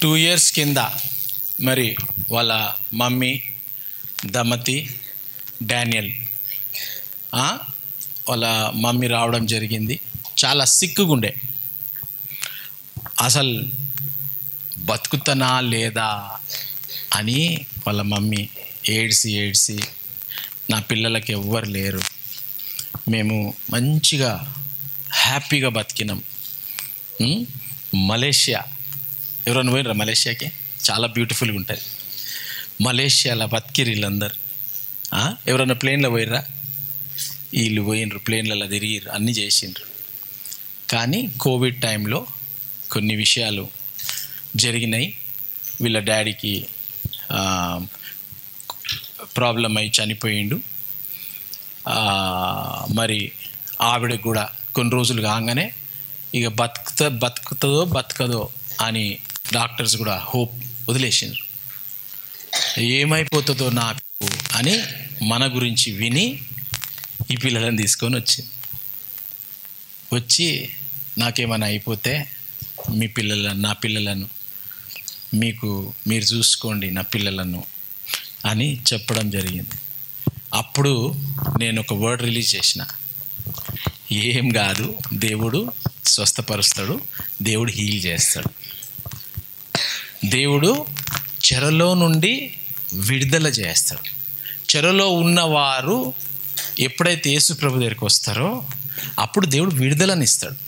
2 years కింద మరి వాళ్ళ మమ్మీ దమతి డానియల్ వాళ్ళ మమ్మీ రావడం జరిగింది. చాలా సిక్కుగుండే, అసలు బతుకుతానా లేదా అని వాళ్ళ మమ్మీ ఏడ్చి నా పిల్లలకి ఎవ్వరు లేరు, మేము మంచిగా హ్యాపీగా బతికినాం. మలేషియా, ఎవరైనా పోయినరా మలేషియాకి? చాలా బ్యూటిఫుల్గా ఉంటుంది మలేషియాలో. బతికిరు వీళ్ళందరూ. ఎవరైనా ప్లేన్లో పోయినరా? వీళ్ళు పోయినరు, ప్లేన్లలో తిరిగిరు, అన్నీ చేసిండ్రు. కానీ కోవిడ్ టైంలో కొన్ని విషయాలు జరిగినాయి. వీళ్ళ డాడీకి ప్రాబ్లం అయి చనిపోయిండు. మరి ఆవిడకి కూడా కొన్ని రోజులు కాగానే ఇక బతుకుతుందో అని డాక్టర్స్ కూడా హోప్ వదిలేసిండ్రు. ఏమైపోతుందో నాకు అని మన గురించి విని ఈ పిల్లలను తీసుకొని వచ్చి నాకేమైనా అయిపోతే నా పిల్లలను మీరు చూసుకోండి, నా పిల్లలను అని చెప్పడం జరిగింది. అప్పుడు నేను ఒక వర్డ్ రిలీజ్ చేసిన, ఏం కాదు, దేవుడు స్వస్థపరుస్తాడు, దేవుడు హీల్ చేస్తాడు, దేవుడు చెరలో నుండి విడుదల చేస్తాడు. చెరలో ఉన్నవారు ఎప్పుడైతే యేసు ప్రభు దగ్గరికి వస్తారో అప్పుడు దేవుడు విడుదలనిస్తాడు.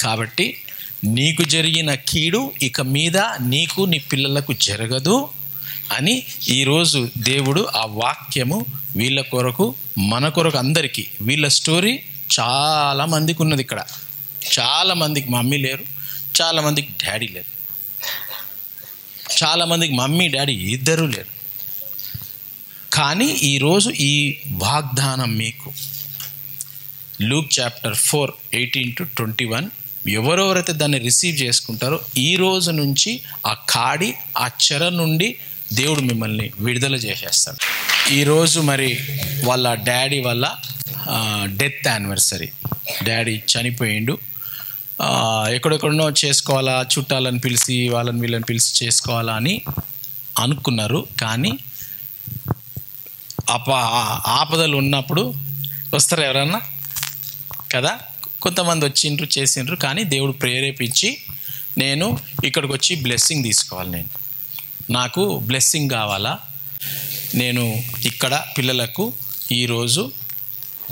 కాబట్టి నీకు జరిగిన కీడు ఇక మీద నీకు నీ పిల్లలకు జరగదు అని ఈరోజు దేవుడు ఆ వాక్యము వీళ్ళ కొరకు, మన కొరకు, అందరికీ. వీళ్ళ స్టోరీ చాలామందికి ఉన్నది ఇక్కడ. చాలామందికి మమ్మీ లేరు, చాలామందికి డాడీ లేరు, చాలామందికి మమ్మీ డాడీ ఇద్దరూ లేరు. కానీ ఈరోజు ఈ వాగ్దానం మీకు లూక్ చాప్టర్ 4:18-21 ఎవరెవరైతే దాన్ని రిసీవ్ చేసుకుంటారో ఈ రోజు నుంచి ఆ చెర నుండి దేవుడు మిమ్మల్ని విడుదల చేసేస్తాడు. ఈరోజు మరి వాళ్ళ డాడీ వల్ల డెత్ యానివర్సరీ. డాడీ చనిపోయిండు. ఎక్కడెక్కడనో చేసుకోవాలా, చుట్టాలను పిలిచి వీళ్ళని పిలిచి చేసుకోవాలా అని అనుకున్నారు. కానీ ఆపదలు ఉన్నప్పుడు వస్తారు ఎవరన్నా కదా. కొంతమంది వచ్చిండ్రు, చేసిండ్రు. కానీ దేవుడు ప్రేరేపించి నేను ఇక్కడికి వచ్చి బ్లెస్సింగ్ తీసుకోవాలి, నాకు బ్లెస్సింగ్ కావాలా, నేను ఇక్కడ పిల్లలకు ఈరోజు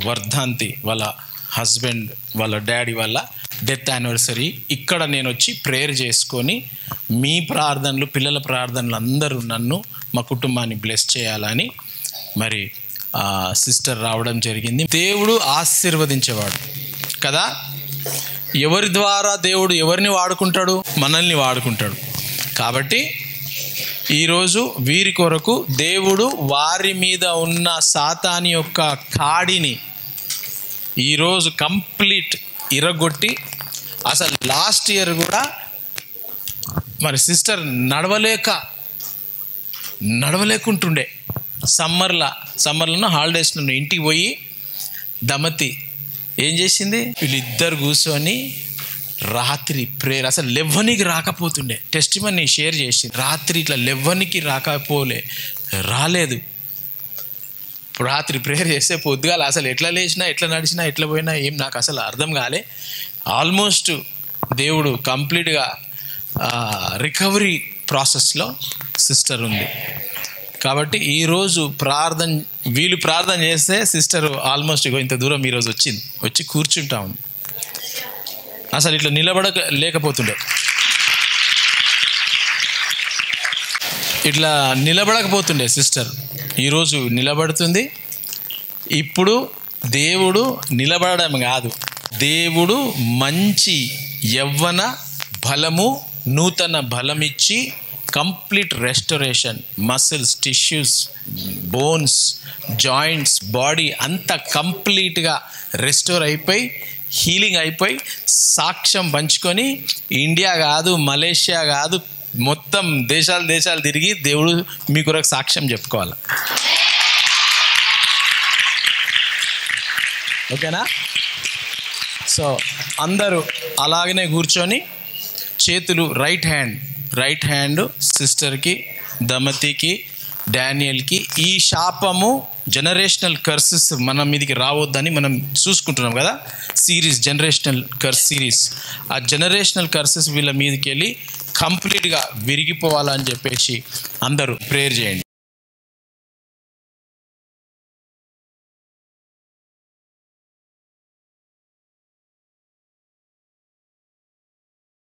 వర్ధంతి, వాళ్ళ హస్బెండ్ వాళ్ళ డాడీ వల్ల డెత్ యానివర్సరీ, ఇక్కడ నేను వచ్చి ప్రేయర్ చేసుకొని మీ ప్రార్థనలు, పిల్లల ప్రార్థనలు అందరూ నన్ను, మా కుటుంబాన్ని బ్లెస్ చేయాలని మరి సిస్టర్ రావడం జరిగింది. దేవుడు ఆశీర్వదించేవాడు కదా. ఎవరి ద్వారా దేవుడు ఎవరిని వాడుకుంటాడు? మనల్ని వాడుకుంటాడు. కాబట్టి ఈరోజు వీరి కొరకు దేవుడు వారి మీద ఉన్న సాతాని యొక్క కాడిని ఈరోజు కంప్లీట్ ఇరగొట్టి, అసలు లాస్ట్ ఇయర్ కూడా మరి సిస్టర్ నడవలేకుంటుండే. సమ్మర్లో హాలిడేస్లో ఇంటికి పోయి దమతి ఏం చేసింది, వీళ్ళిద్దరు కూర్చొని రాత్రి ప్రేయర్, అసలు లెవ్వనికి రాకపోతుండే, టెస్టిమనీ షేర్ చేసి రాత్రి ఇట్లా లెవ్వనికి రాలేదు. రాత్రి ప్రేయర్ చేస్తే పొద్దుగాల అసలు ఎట్లా లేచినా, ఎట్లా నడిచినా, ఎట్లా పోయినా ఏం నాకు అసలు అర్థం కాలే. ఆల్మోస్ట్ దేవుడు కంప్లీట్గా రికవరీ ప్రాసెస్లో సిస్టర్ ఉంది. కాబట్టి ఈరోజు వీళ్ళు ప్రార్థన చేస్తే సిస్టర్ ఆల్మోస్ట్ ఇంత దూరం ఈరోజు వచ్చి కూర్చుంటా ఉంది. అసలు ఇట్లా నిలబడకపోతుండే సిస్టర్. ఈరోజు నిలబడుతుంది. ఇప్పుడు దేవుడు నిలబడడం కాదు, దేవుడు మంచి యవ్వన బలము, నూతన బలమిచ్చి complete restoration, muscles, tissues, bones, joints, body అంతా కంప్లీట్గా రెస్టోర్ అయిపోయి, హీలింగ్ అయిపోయి, సాక్ష్యం పంచుకొని ఇండియా కాదు, మలేషియా కాదు, మొత్తం దేశాలు తిరిగి దేవుడు మీ కొరకు సాక్ష్యం చెప్పుకోవాలి. ఓకేనా? సో అందరూ అలాగనే కూర్చొని చేతులు రైట్ హ్యాండ్ రైట్ హ్యాండ్ సిస్టర్కి, దమతికి, డానియల్కి ఈ శాపము జనరేషనల్ కర్సెస్ మన మీదకి రావద్దని మనం చూసుకుంటున్నాం కదా సిరీస్, జనరేషనల్ కర్స్ సిరీస్. ఆ జనరేషనల్ కర్సెస్ వీళ్ళ మీదకి వెళ్ళి కంప్లీట్గా విరిగిపోవాలని చెప్పేసి అందరూ ప్రేయర్ చేయండి.